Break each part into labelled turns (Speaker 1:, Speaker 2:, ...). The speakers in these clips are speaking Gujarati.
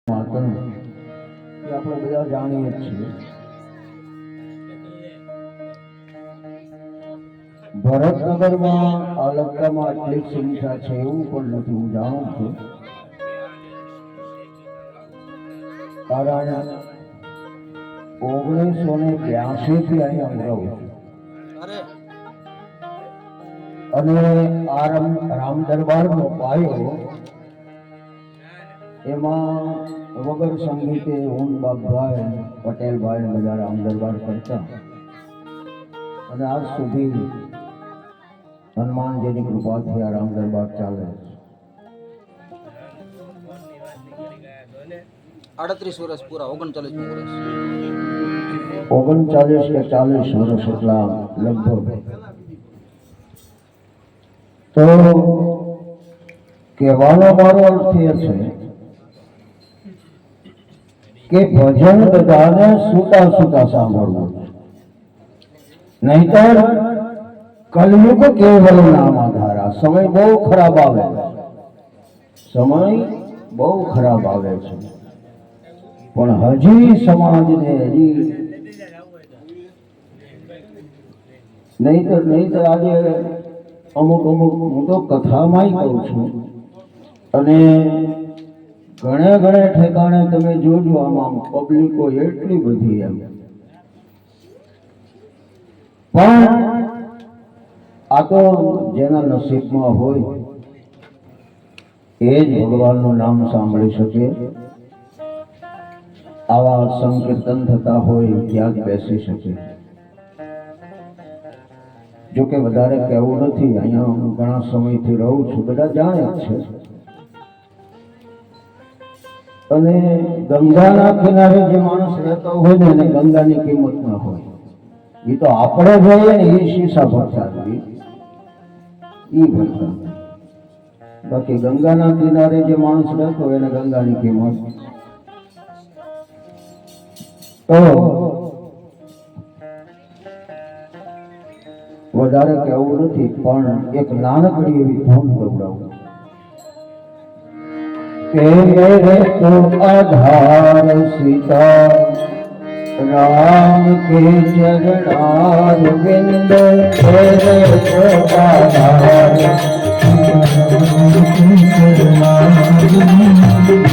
Speaker 1: આપણે બધા જાણીએ છીએ ભરતનગરમાં અલંકામાં આટલી સંખ્યા છે એવું પણ નથી. હું જાણું છું કારણ 1982 થી અહીંયા હું રહું છું અને આ રામ દરબારનો પાયો એમાં વગર સંગીતે હું બાપભાઈ પટેલભાઈ બધા રામ દરબાર કરતા અને આજ સુધી હનુમાનજીની કૃપાથી આ રામ દરબાર ચાલે.
Speaker 2: 38 વર્ષ પૂરા 39 વર્ષ
Speaker 1: 39 કે 40 વર્ષ એટલા લગભગ. તો કહેવાનો મારો અર્થ એ છે કે ભજન બધાને સુતા સુતા સાંભળવું, નહીતર કલયુગ કેવલ નામ આધારા. સમય બહુ ખરાબ આવે, સમય બહુ ખરાબ આવે છે, પણ હજી સમાજને નહીતર આજે અમુક હું તો કથામાંય કહું છું અને ઘણે ઠેકાણે તમે જોજો આમાં પબ્લિકો એટલી બધી એમ, પણ આ તો જેના નસીબમાં હોય એ જ ભગવાનનું નામ સાંભળી શકે. આવા સંકીર્તન થતા હોય ત્યાં જ બેસી શકે. જોકે વધારે કહેવું નથી, અહીંયા હું ઘણા સમયથી રહું છું, બધા જાણે જ છે. અને ગંગાના કિનારે જે માણસ રહેતો હોય ને એને ગંગાની કિંમત ના હોય. એ તો આપણે જોઈએ ને એ શીશા ભરતા જોઈએ, એ ભરતા. બાકી ગંગાના કિનારે જે માણસ રહેતો હોય એને ગંગાની કિંમત. તો વધારે કહેવું નથી, પણ એક નાનકડી એવી ધૂન ગવડાવું કે મેરે તો આધાર સીતા राम के चरणार बिंद तेरे को आधार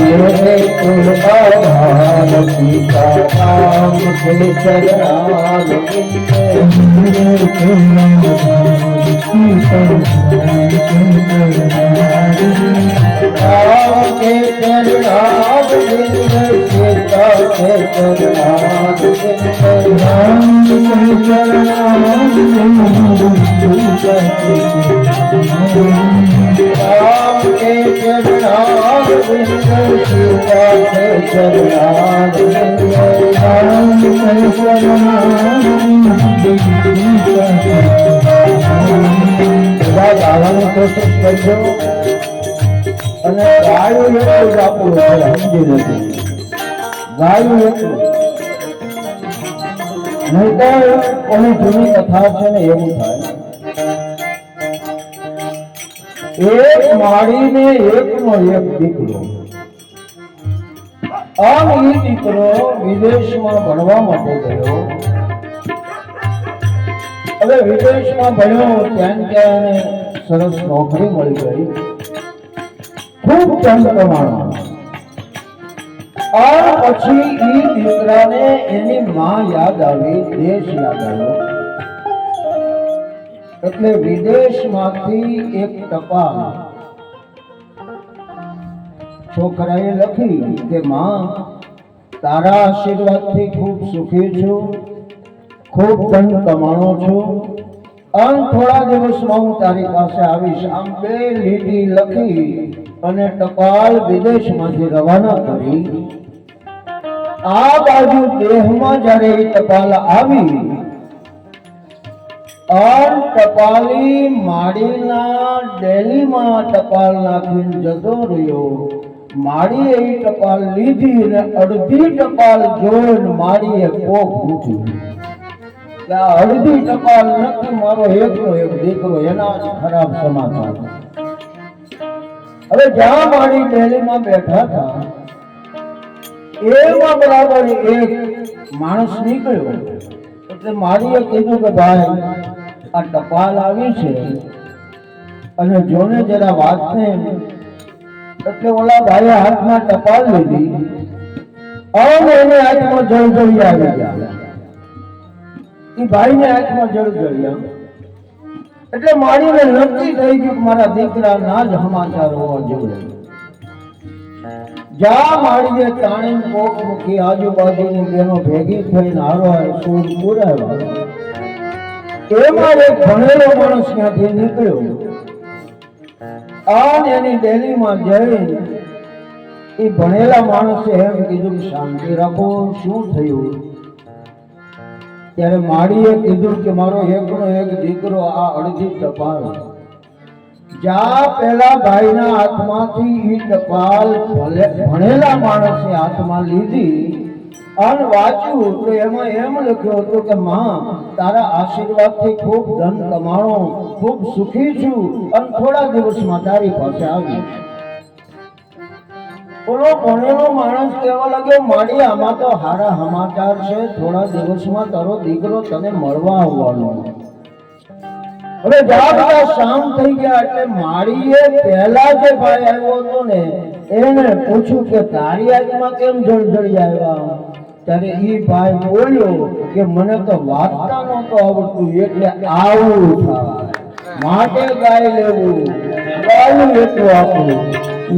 Speaker 1: मेरे को आधार सीता राम के चरणार बिंद मेरे को आधार सीता राम के चरणार बिंद सीता के चरणार કોશિશ કરજો અને ગાયું એટલું જ આપણું સમજી નથી. ગાયું એટલું નહીતર ઓની જૂની કથા છે ને એવું થાય, એક માળીને એકનો એક દીકરો. આમ એ દીકરો વિદેશમાં ભણવા માટે ગયો. હવે વિદેશમાં ભણ્યો, ત્યાં સરસ નોકરી મળી ગઈ, ખૂબ ધન કમાણો. આ પછી એ દીકરાને એની માં યાદ આવી, દેશ યાદ આવ્યો. એટલે વિદેશમાંથી એક ટપાલ છોકરાએ લખી કે માં, તારા આશીર્વાદથી ખૂબ સુખી છું, ખૂબ ધન કમાણો છું, અને થોડા દિવસમાં હું તારી પાસે આવીશ. આમ 2 લીટી લખી અને ટપાલ વિદેશમાંથી રવાના કરી. આ બાજુ દેહમાં જ્યારે એ ટપાલ આવી, ટપાલી માડીના ડેલીમાં ટપાલ નાખીને જતો રહ્યો. માડીએ એ ટપાલ લીધી અને અડધી ટપાલ જોઈને માડીએ કોક મૂક્યું કે આ અડધી ટપાલ નથી, મારો એકનો એક દીકરો. એના જ ખરાબ સમાચાર. હવે જ્યાં માડી ડેલીમાં બેઠા હતા એમાં બરાબર એક માણસ નીકળ્યો એટલે મારીએ કીધું કે ભાઈ આ ટપાલ આવી છે અને જોને જરા વાતને. એટલે ઓલા ભાઈએ હાથમાં ટપાલ લીધી અને એને હાથમાં જળજળી આવી ગયા. એ ભાઈને હાથમાં જળજળ્યા એટલે મારીને નક્કી થઈ ગયું કે મારા દીકરાના જ સમાચાર હોવા જોઈએ. જા મારીએ તાણી કોક મૂકી આજુબાજુની બેનો ભેગી થઈને હારો સૂર પુરાવ્યા. એમાં એક ભણેલો માણસ ત્યાંથી નીકળ્યો અને એની ડેલીમાં જઈને એ ભણેલા માણસે એમ કીધું કે શાંતિ રાખો, શું થયું? ત્યારે માળીએ કીધું કે મારો એકનો એક દીકરો આ અડધી ટપાલ જા પેલા ભાઈના હાથમાંથી ઈ ટપાલ ભણેલા માણસે હાથમાં લીધી અને વાંચ્યું તો એમાં એમ લખ્યું હતું કે માં તારા આશીર્વાદથી ખૂબ ધન કમાણો, ખૂબ સુખી છું અને થોડા દિવસમાં તારી પાસે આવી. ઓલો ભણેલો માણસ કહેવા લાગ્યો માડી આમાં તો સારા સમાચાર છે, થોડા દિવસમાં તારો દીકરો તને મળવા આવવાનો. હવે બધા શામ થઈ ગયા એટલે માળીએ પહેલા જે ભાઈ આવ્યો હતો ને એને પૂછ્યું કે તારી હાથમાં કેમ જળજળી આવ્યા? ત્યારે ઈ ભાઈ બોલ્યો કે મને તો વાંચતા નહોતું આવડતું એટલે આવું થાય, માટે ગાય લેવું ગાયું એટલું આપણું.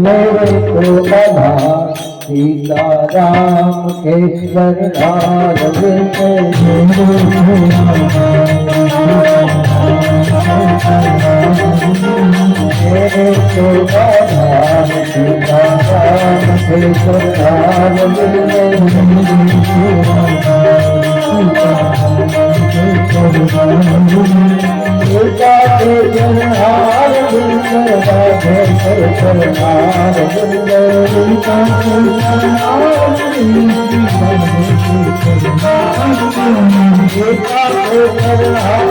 Speaker 1: મેરે તો બધા સીતારામ કેસર લાલ मेरे तो आधार सीताराम केसर लाल सीता के जनहार बिंदर राधे केसर लाल सीता के जनहार सीता के जनहार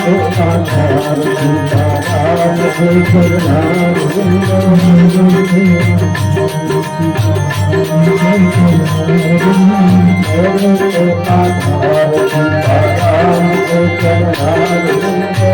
Speaker 1: આધાર સીતારામ હે ચરણાર વિંદો આધાર સીતારામ હે ચરણાર વિંદો